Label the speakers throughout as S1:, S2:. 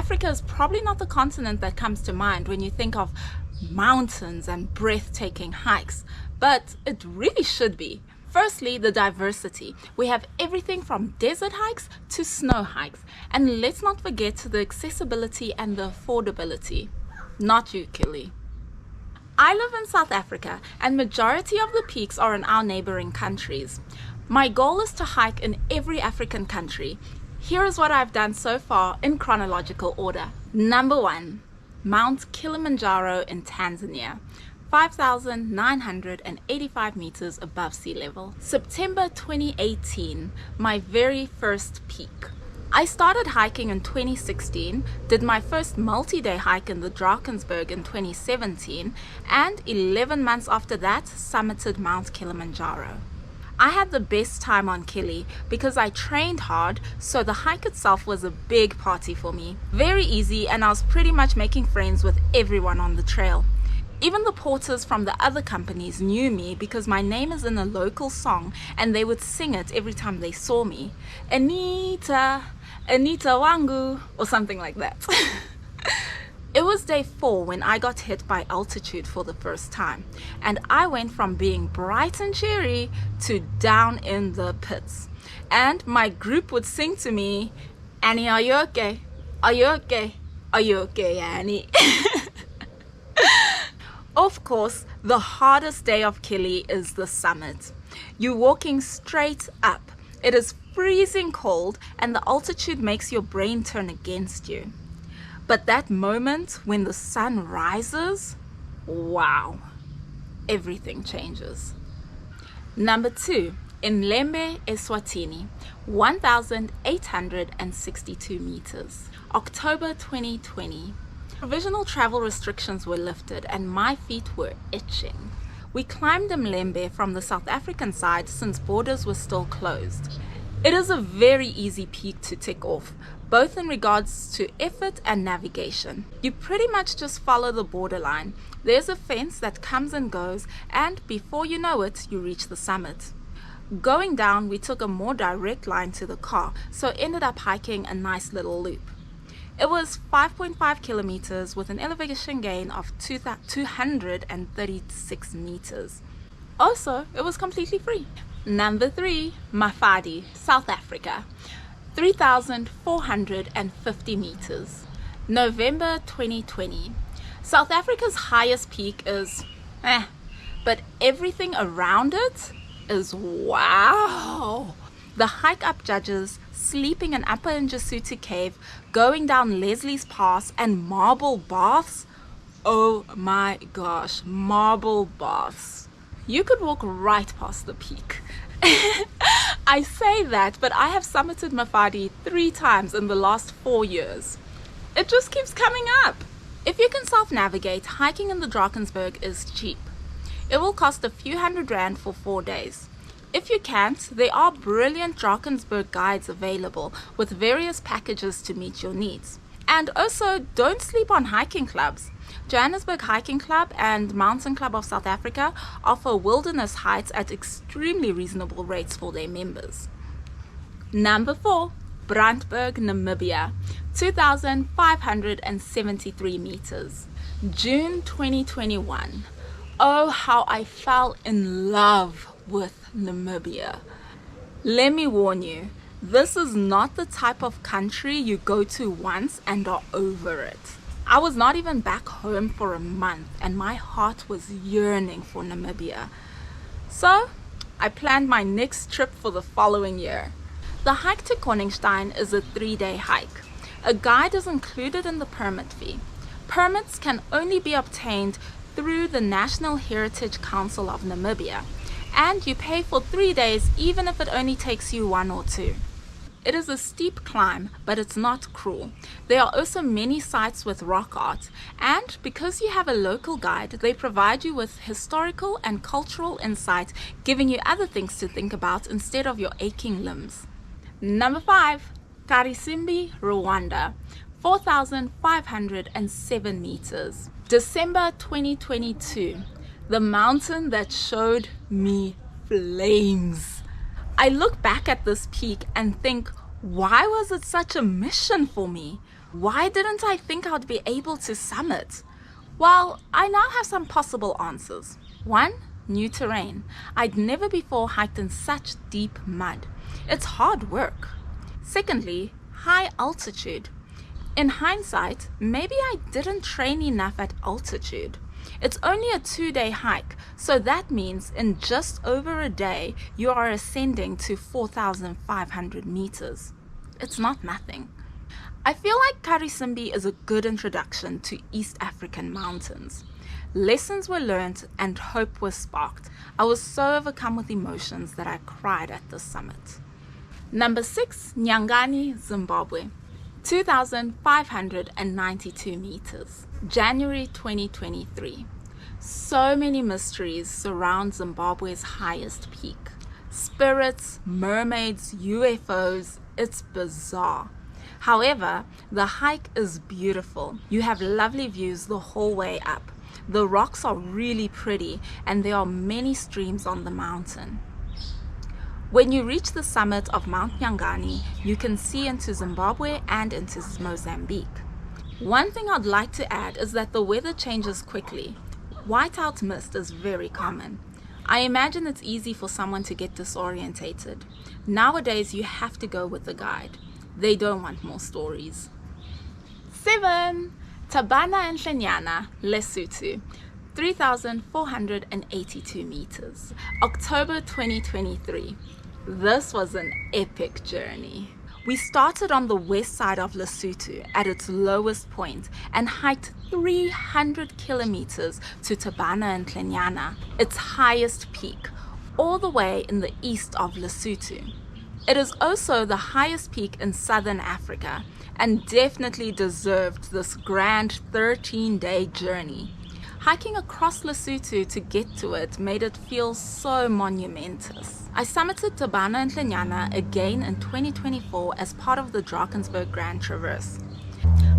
S1: Africa is probably not the continent that comes to mind when you think of mountains and breathtaking hikes, but it really should be. Firstly, the diversity. We have everything from desert hikes to snow hikes. And let's not forget the accessibility and the affordability. Not you, Kili. I live in South Africa, and majority of the peaks are in our neighboring countries. My goal is to hike in every African country. Here is what I've done so far in chronological order. Number 1, Mount Kilimanjaro in Tanzania. 5,985 meters above sea level. September 2018, my very first peak. I started hiking in 2016, did my first multi-day hike in the Drakensberg in 2017, and 11 months after that, summited Mount Kilimanjaro. I had the best time on Kili because I trained hard, so the hike itself was a big party for me. Very easy, and I was pretty much making friends with everyone on the trail. Even the porters from the other companies knew me because my name is in a local song and they would sing it every time they saw me. Anita, Anita Wangu, or something like that. It was day 4 when I got hit by altitude for the first time, and I went from being bright and cheery to down in the pits. And my group would sing to me, Annie, are you okay? Are you okay? Are you okay, Annie? Of course, the hardest day of Kili is the summit. You're walking straight up. It is freezing cold and the altitude makes your brain turn against you. But that moment when the sun rises, wow, everything changes. Number 2, in Lembe, Esatini, 1,862 meters. October 2020. Provisional travel restrictions were lifted and my feet were itching. We climbed Lembe from the South African side since borders were still closed. It is a very easy peak to tick off, both in regards to effort and navigation. You pretty much just follow the borderline. There's a fence that comes and goes, and before you know it, you reach the summit. Going down, we took a more direct line to the car, so ended up hiking a nice little loop. It was 5.5 kilometers with an elevation gain of 236 meters. Also, it was completely free. Number 3, Mafadi, South Africa, 3,450 meters. November 2020. South Africa's highest peak is but everything around it is wow. The hike up judges, sleeping in Upper Njasuti Cave, going down Leslie's Pass, and marble baths. Oh my gosh, marble baths. You could walk right past the peak. I say that, but I have summited Mafadi 3 times in the last 4 years. It just keeps coming up. If you can self-navigate, hiking in the Drakensberg is cheap. It will cost a few £100 for 4 days. If you can't, there are brilliant Drakensberg guides available with various packages to meet your needs. And also, don't sleep on hiking clubs. Johannesburg Hiking Club and Mountain Club of South Africa offer wilderness hikes at extremely reasonable rates for their members. Number 4, Brandtburg Namibia, 2,573 meters. June 2021. Oh, how I fell in love with Namibia. Let me warn you, this is not the type of country you go to once and are over it. I was not even back home for a month and my heart was yearning for Namibia. So I planned my next trip for the following year. The hike to Koningstein is a 3-day hike. A guide is included in the permit fee. Permits can only be obtained through the National Heritage Council of Namibia, and you pay for 3 days even if it only takes you 1 or 2. It is a steep climb, but it's not cruel. There are also many sites with rock art, and because you have a local guide, they provide you with historical and cultural insight, giving you other things to think about instead of your aching limbs. Number 5, Karisimi Rwanda, 4,507 meters. December 2022, the mountain that showed me flames. I look back at this peak and think, why was it such a mission for me? Why didn't I think I'd be able to summit? Well, I now have some possible answers. 1. New terrain. I'd never before hiked in such deep mud. It's hard work. Secondly, high altitude. In hindsight, maybe I didn't train enough at altitude. It's only a 2-day hike, so that means in just over a day you are ascending to 4,500 meters. It's not nothing. I feel like Karisimi is a good introduction to East African mountains. Lessons were learned and hope was sparked. I was so overcome with emotions that I cried at the summit. Number 6, Nyangani, Zimbabwe, 2,592 meters, January 2023. So many mysteries surround Zimbabwe's highest peak. Spirits, mermaids, UFOs, it's bizarre. However, the hike is beautiful. You have lovely views the whole way up. The rocks are really pretty and there are many streams on the mountain. When you reach the summit of Mount Nyangani, you can see into Zimbabwe and into Mozambique. One thing I'd like to add is that the weather changes quickly. Whiteout mist is very common. I imagine it's easy for someone to get disorientated. Nowadays, you have to go with the guide. They don't want more stories. 7. Tabana and Shenana, Lesotho, 3,482 meters, October 2023. This was an epic journey. We started on the west side of Lesotho at its lowest point and hiked 300 kilometers to Tabana and Shenana, its highest peak, all the way in the east of Lesotho. It is also the highest peak in southern Africa and definitely deserved this grand 13-day journey. Hiking across Lesotho to get to it made it feel so monumentous. I summited Tabana and Shenana again in 2024 as part of the Brandtburg Grand Traverse.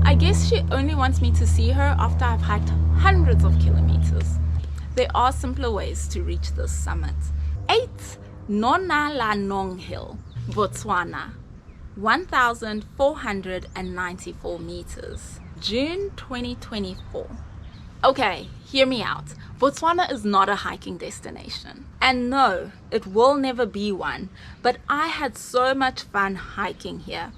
S1: I guess she only wants me to see her after I've hiked hundreds of kilometers. There are simpler ways to reach this summit. 8. Nalong Hill, Botswana, 1,494 meters, June 2024. Okay, hear me out. Botswana is not a hiking destination. And no, it will never be one. But I had so much fun hiking here.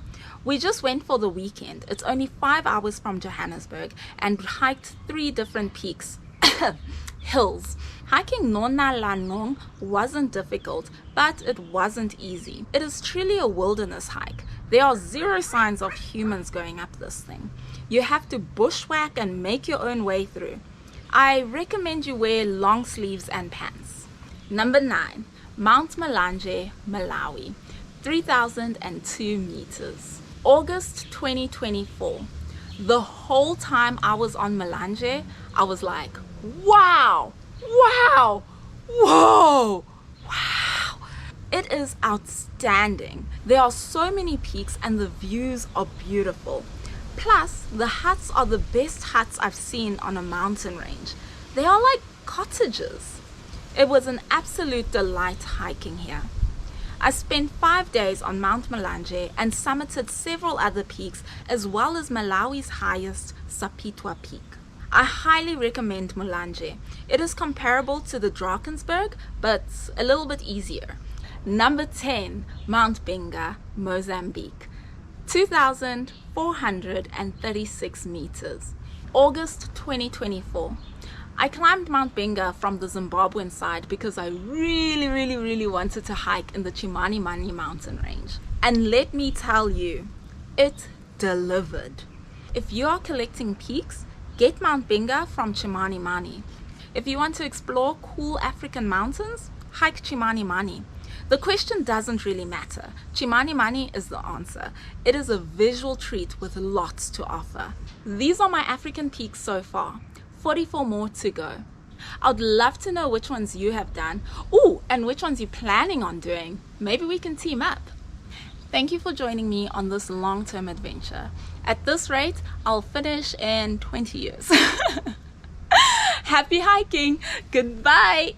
S1: We just went for the weekend. It's only 5 hours from Johannesburg and hiked 3 different peaks. Hills. Hiking Nalong wasn't difficult, but it wasn't easy. It is truly a wilderness hike. There are 0 signs of humans going up this thing. You have to bushwhack and make your own way through. I recommend you wear long sleeves and pants. Number 9, Mount Malanje, Malawi, 3,002 meters, August 2024. The whole time I was on Malanje, I was like, wow, wow, whoa, wow. It is outstanding. There are so many peaks and the views are beautiful. Plus, the huts are the best huts I've seen on a mountain range. They are like cottages. It was an absolute delight hiking here. I spent 5 days on Mount Malanje and summited several other peaks as well as Malawi's highest Sapitwa peak. I highly recommend Malanje. It is comparable to the Drakensberg, but a little bit easier. Number 10, Mount Binga, Mozambique, 2,436 meters, August 2024. I climbed Mount Binga from the Zimbabwean side because I really wanted to hike in the Chimanimani mountain range. And let me tell you, it delivered. If you are collecting peaks, get Mount Binga from Chimanimani. If you want to explore cool African mountains, hike Chimanimani. The question doesn't really matter. Chimanimani is the answer. It is a visual treat with lots to offer. These are my African peaks so far. 44 more to go. I'd love to know which ones you have done. Ooh, and which ones you're planning on doing. Maybe we can team up. Thank you for joining me on this long-term adventure. At this rate, I'll finish in 20 years. Happy hiking. Goodbye.